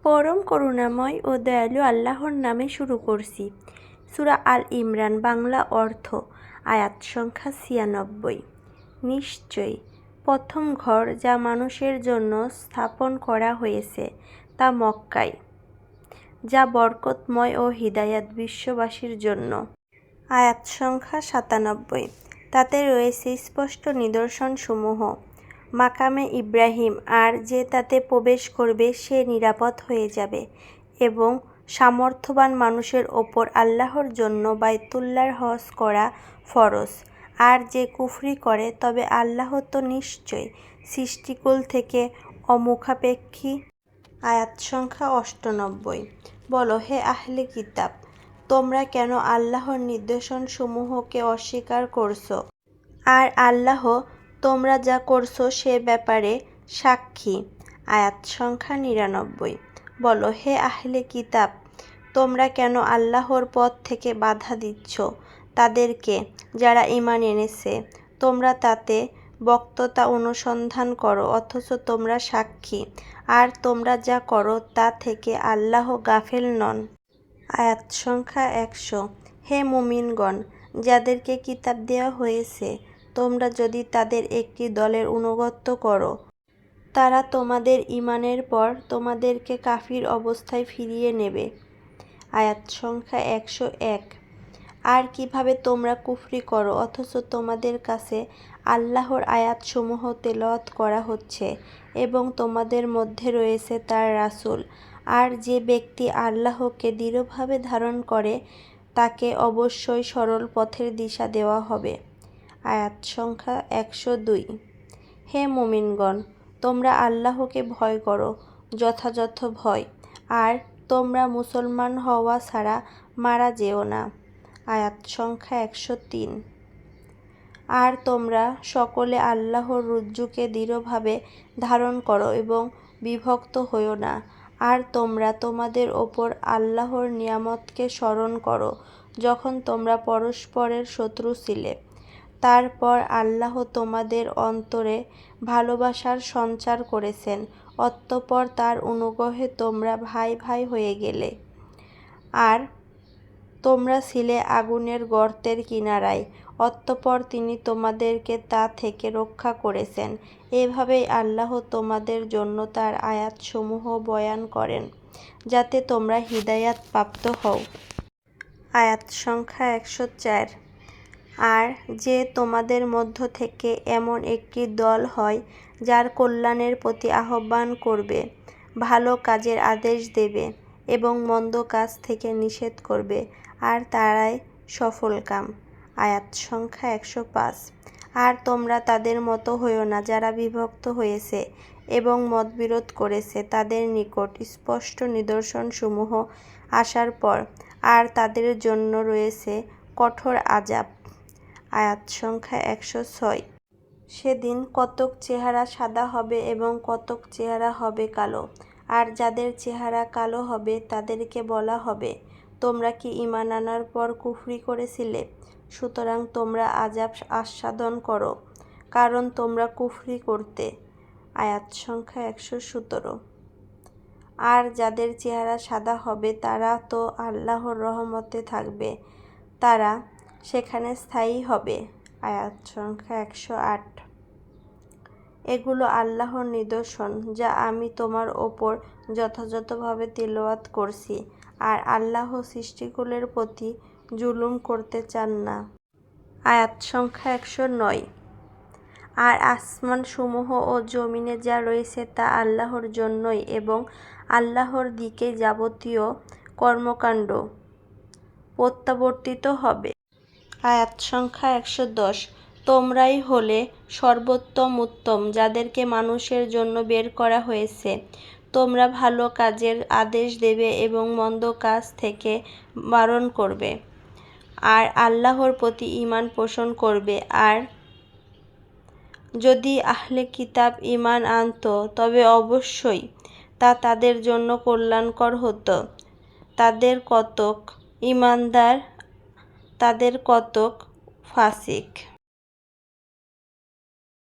পরম করুণাময় ও দয়ালু আল্লাহর নামে শুরু করছি। সূরা আল ইমরান, বাংলা অর্থ, আয়াত সংখ্যা ৯৬। নিশ্চয়ই প্রথম ঘর যা মানুষের জন্য স্থাপন করা হয়েছে তা মক্কায়, যা বরকতময় ও হিদায়াত বিশ্ববাসীর জন্য। আয়াত সংখ্যা ৯৭। তাতে রয়েছে স্পষ্ট নিদর্শনসমূহ, মাকামে ইব্রাহিম, আর যে তাতে প্রবেশ করবে সে নিরাপদ হয়ে যাবে, এবং সামর্থ্যবান মানুষের ওপর আল্লাহর জন্য বাইতুল্লাহর হজ করা ফরজ। আর যে কুফরি করে তবে আল্লাহ তো নিশ্চয় সৃষ্টিকুল থেকে অমুখাপেক্ষী। আয়াত সংখ্যা ৯৮। বলো, হে আহলে কিতাব, তোমরা কেন আল্লাহর নির্দেশনসমূহকে অস্বীকার করছো? আর আল্লাহ তোমরা যা করছো সে ব্যাপারে সাক্ষী। আয়াত সংখ্যা ৯৯। বলো, হে আহলে কিতাব, তোমরা কেন আল্লাহর পথ থেকে বাধা দিচ্ছ তাদেরকে যারা ঈমান এনেছে? তোমরা তাতে বক্ততা অনুসন্ধান করো, অথচ তোমরা সাক্ষী, আর তোমরা যা করো তা থেকে আল্লাহ গাফেল নন। আয়াত সংখ্যা ১০০। হে মুমিনগণ, যাদেরকে কিতাব দেওয়া হয়েছে, তোমরা যদি তাদের একটি দলের আনুগত্য করো, তারা তোমাদের ঈমানের পর তোমাদেরকে কাফির অবস্থায় ফিরিয়ে নেবে। আয়াত সংখ্যা ১০১। আর কিভাবে তোমরা কুফরি করো অথচ তোমাদের কাছে আল্লাহর আয়াতসমূহ তেলাওয়াত করা হচ্ছে এবং তোমাদের মধ্যে রয়েছে তার রাসূল। আর যে ব্যক্তি আল্লাহকে দৃঢ়ভাবে ধারণ করে তাকে অবশ্যই সরল পথের দিশা দেওয়া হবে। আয়াত সংখ্যা ১০২। হে মুমিনগণ, তোমরা আল্লাহকে ভয় করো যথাযথ ভয়, আর তোমরা মুসলমান হওয়া ছাড়া মারা যেও না। আয়াত সংখ্যা ১০৩। আর তোমরা সকলে আল্লাহর রজ্জুকে দৃঢ়ভাবে ধারণ করো এবং বিভক্ত হয়ো না। আর তোমরা তোমাদের ওপর আল্লাহর নিয়ামতকে স্মরণ করো যখন তোমরা পরস্পরের শত্রু ছিলে। তারপর আল্লাহ তোমাদের অন্তরে ভালোবাসার সঞ্চার করেছেন, অতঃপর তার অনুগ্রহে তোমরা ভাই ভাই হয়ে গেলে, আর তোমরা ছিলে আগুনের গর্তের কিনারায়, অতঃপর তিনি তোমাদেরকে তা থেকে রক্ষা করেছেন। এভাবেই আল্লাহ তোমাদের জন্য তার আয়াতসমূহ বয়ান করেন যাতে তোমরা হিদায়াত প্রাপ্ত হও। আয়াত সংখ্যা ১০৪। আর যে তোমাদের মধ্য থেকে এমন একটি দল হয় যার কল্যাণের প্রতি আহ্বান করবে, ভালো কাজের আদেশ দেবে এবং মন্দ কাজ থেকে নিষেধ করবে, আর তারাই সফলকাম। আয়াত সংখ্যা ১০৫। আর তোমরা তাদের মতো হয়ো না যারা বিভক্ত হয়েছে এবং মতবিরোধ করেছে তাদের নিকট স্পষ্ট নিদর্শনসমূহ আসার পর, আর তাদের জন্য রয়েছে কঠোর আযাব। আয়াত সংখ্যা ১০৬। সেদিন কতক চেহারা সাদা হবে এবং কতক চেহারা হবে কালো, আর যাদের চেহারা কালো হবে তাদেরকে বলা হবে, তোমরা কি ঈমান আনার পর কুফরি করেছিলে? সুতরাং তোমরা আযাব আস্বাদন করো, কারণ তোমরা কুফরি করতে। আয়াত সংখ্যা ১১৭। আর যাদের চেহারা সাদা হবে তারা তো আল্লাহর রহমতে থাকবে, তারা সেখানে স্থায়ী হবে। আয়াত সংখ্যা ১০৮। এগুলো আল্লাহর নিদর্শন যা আমি তোমার ওপর যথাযথভাবে তিলাওয়াত করছি, আর আল্লাহ সৃষ্টিকুলের প্রতি জুলুম করতে চান না। আয়াত সংখ্যা ১০৯। আর আসমানসমূহ ও জমিনে যা রয়েছে তা আল্লাহর জন্যই, এবং আল্লাহর দিকেই যাবতীয় কর্মকাণ্ড প্রত্যাবর্তিত হবে। আয়াত সংখ্যা ১১০। তোমরাই হলে সর্বোত্তম উত্তম যাদেরকে মানুষের জন্য বের করা হয়েছে। তোমরা ভালো কাজের আদেশ দেবে এবং মন্দ কাজ থেকে বারণ করবে, আর আল্লাহর প্রতি ঈমান পোষণ করবে। আর যদি আহলে কিতাব ঈমান আনত তবে অবশ্যই তা তাদের জন্য কল্যাণকর হতো। তাদের কতক ঈমানদার, তাদের কতক ফাসিক।